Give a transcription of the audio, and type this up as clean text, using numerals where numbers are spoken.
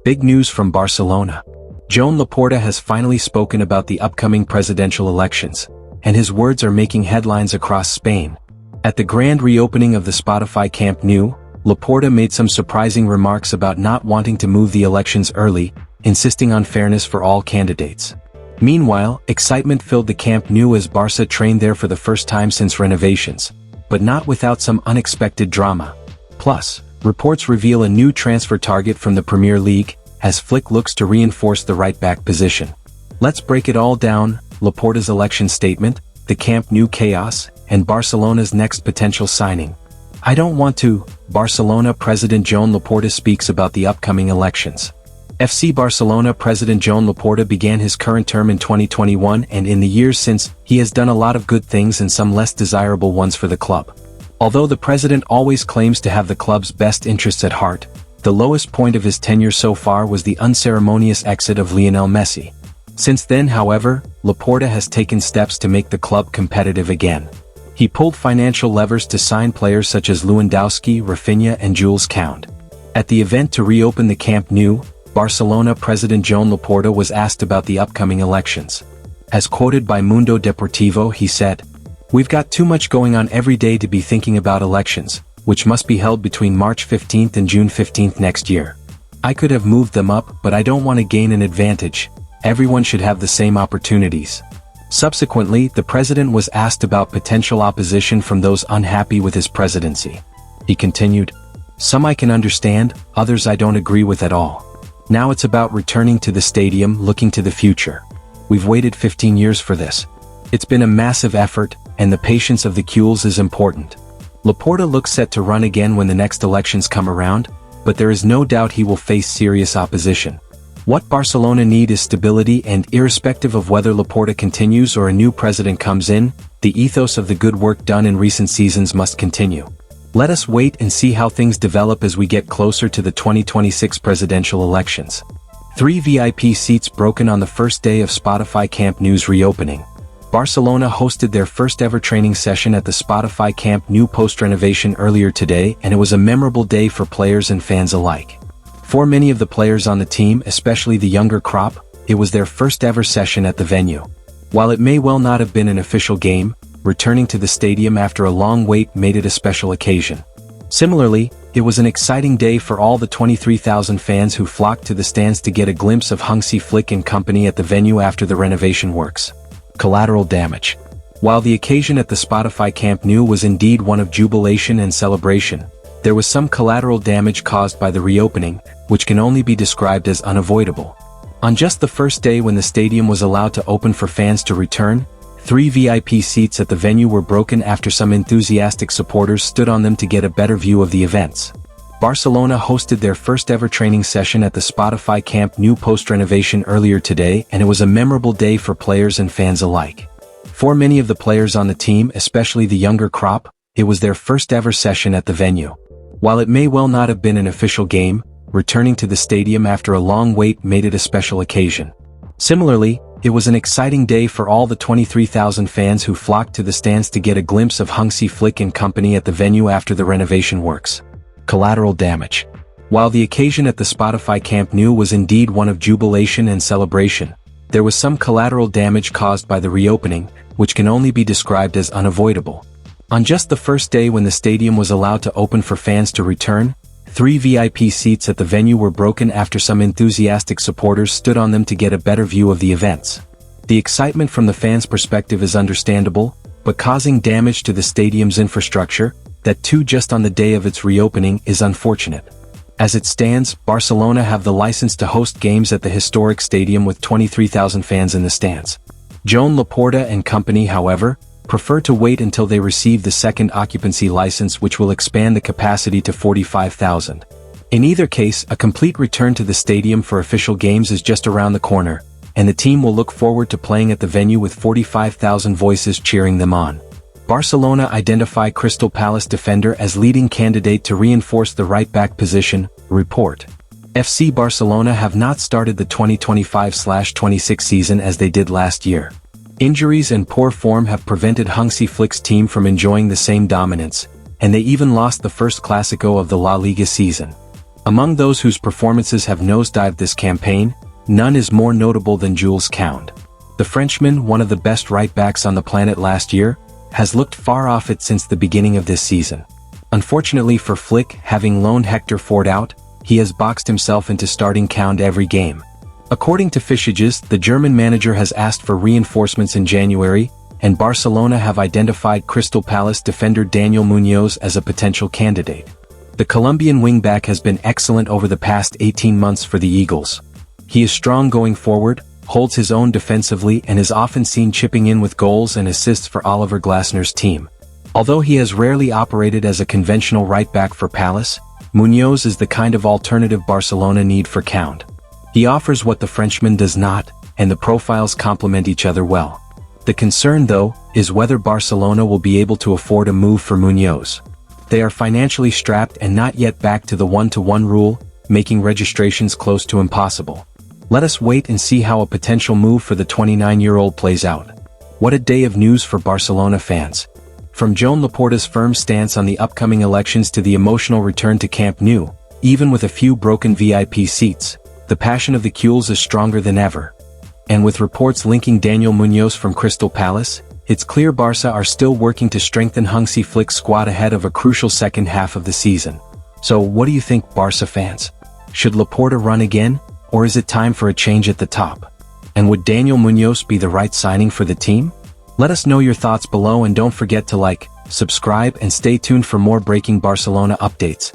Big news from Barcelona. Joan Laporta has finally spoken about the upcoming presidential elections, and his words are making headlines across Spain. At the grand reopening of the Spotify Camp Nou, Laporta made some surprising remarks about not wanting to move the elections early, insisting on fairness for all candidates. Meanwhile, excitement filled the Camp Nou as Barca trained there for the first time since renovations, but not without some unexpected drama. Plus, reports reveal a new transfer target from the Premier League, as Flick looks to reinforce the right-back position. Let's break it all down: Laporta's election statement, the Camp Nou chaos, and Barcelona's next potential signing. I don't want to. Barcelona President Joan Laporta speaks about the upcoming elections. FC Barcelona President Joan Laporta began his current term in 2021, and in the years since, he has done a lot of good things and some less desirable ones for the club. Although the president always claims to have the club's best interests at heart, the lowest point of his tenure so far was the unceremonious exit of Lionel Messi. Since then, however, Laporta has taken steps to make the club competitive again. He pulled financial levers to sign players such as Lewandowski, Rafinha and Jules Koundé. At the event to reopen the Camp Nou, Barcelona President Joan Laporta was asked about the upcoming elections. As quoted by Mundo Deportivo, he said, "We've got too much going on every day to be thinking about elections, which must be held between March 15th and June 15th next year. I could have moved them up, but I don't want to gain an advantage. Everyone should have the same opportunities." Subsequently, the president was asked about potential opposition from those unhappy with his presidency. He continued, "Some I can understand, others I don't agree with at all. Now it's about returning to the stadium, looking to the future. We've waited 15 years for this. It's been a massive effort, and the patience of the Culés is important." Laporta looks set to run again when the next elections come around, but there is no doubt he will face serious opposition. What Barcelona need is stability, and irrespective of whether Laporta continues or a new president comes in, the ethos of the good work done in recent seasons must continue. Let us wait and see how things develop as we get closer to the 2026 presidential elections. 3 VIP seats broken on the first day of Spotify Camp Nou's reopening. Barcelona hosted their first ever training session at the Spotify Camp Nou post-renovation earlier today, and it was a memorable day for players and fans alike. For many of the players on the team, especially the younger crop, it was their first ever session at the venue. While it may well not have been an official game, returning to the stadium after a long wait made it a special occasion. Similarly, it was an exciting day for all the 23,000 fans who flocked to the stands to get a glimpse of Hansi Flick and company at the venue after the renovation works. Collateral damage. While the occasion at the Spotify Camp Nou was indeed one of jubilation and celebration, there was some collateral damage caused by the reopening, which can only be described as unavoidable. On just the first day when the stadium was allowed to open for fans to return, 3 VIP seats at the venue were broken after some enthusiastic supporters stood on them to get a better view of the events. Barcelona hosted their first ever training session at the Spotify Camp Nou post-renovation earlier today, and it was a memorable day for players and fans alike. For many of the players on the team, especially the younger crop, it was their first ever session at the venue. While it may well not have been an official game, returning to the stadium after a long wait made it a special occasion. Similarly, it was an exciting day for all the 23,000 fans who flocked to the stands to get a glimpse of Hansi Flick and company at the venue after the renovation works. Collateral damage. While the occasion at the Spotify Camp Nou was indeed one of jubilation and celebration, there was some collateral damage caused by the reopening, which can only be described as unavoidable. On just the first day when the stadium was allowed to open for fans to return, 3 VIP seats at the venue were broken after some enthusiastic supporters stood on them to get a better view of the events. The excitement from the fans' perspective is understandable, but causing damage to the stadium's infrastructure, that too just on the day of its reopening, is unfortunate. As it stands, Barcelona have the license to host games at the historic stadium with 23,000 fans in the stands. Joan Laporta and company, however, prefer to wait until they receive the second occupancy license, which will expand the capacity to 45,000. In either case, a complete return to the stadium for official games is just around the corner, and the team will look forward to playing at the venue with 45,000 voices cheering them on. Barcelona identify Crystal Palace defender as leading candidate to reinforce the right-back position, report. FC Barcelona have not started the 2025/26 season as they did last year. Injuries and poor form have prevented Hansi Flick's team from enjoying the same dominance, and they even lost the first Clásico of the La Liga season. Among those whose performances have nosedived this campaign, none is more notable than Jules Koundé. The Frenchman, one of the best right-backs on the planet last year, has looked far off it since the beginning of this season. Unfortunately for Flick, having loaned Hector Ford out, he has boxed himself into starting Koundé every game. According to Fischages, the German manager has asked for reinforcements in January, and Barcelona have identified Crystal Palace defender Daniel Muñoz as a potential candidate. The Colombian wingback has been excellent over the past 18 months for the Eagles. He is strong going forward, holds his own defensively, and is often seen chipping in with goals and assists for Oliver Glasner's team. Although he has rarely operated as a conventional right-back for Palace, Muñoz is the kind of alternative Barcelona need for Koundé. He offers what the Frenchman does not, and the profiles complement each other well. The concern, though, is whether Barcelona will be able to afford a move for Muñoz. They are financially strapped and not yet back to the 1-to-1 rule, making registrations close to impossible. Let us wait and see how a potential move for the 29-year-old plays out. What a day of news for Barcelona fans. From Joan Laporta's firm stance on the upcoming elections to the emotional return to Camp Nou, even with a few broken VIP seats, the passion of the Gules is stronger than ever. And with reports linking Daniel Muñoz from Crystal Palace, it's clear Barca are still working to strengthen Hansi Flick's squad ahead of a crucial second half of the season. So what do you think, Barca fans? Should Laporta run again, or is it time for a change at the top? And would Daniel Muñoz be the right signing for the team? Let us know your thoughts below and don't forget to like, subscribe and stay tuned for more breaking Barcelona updates.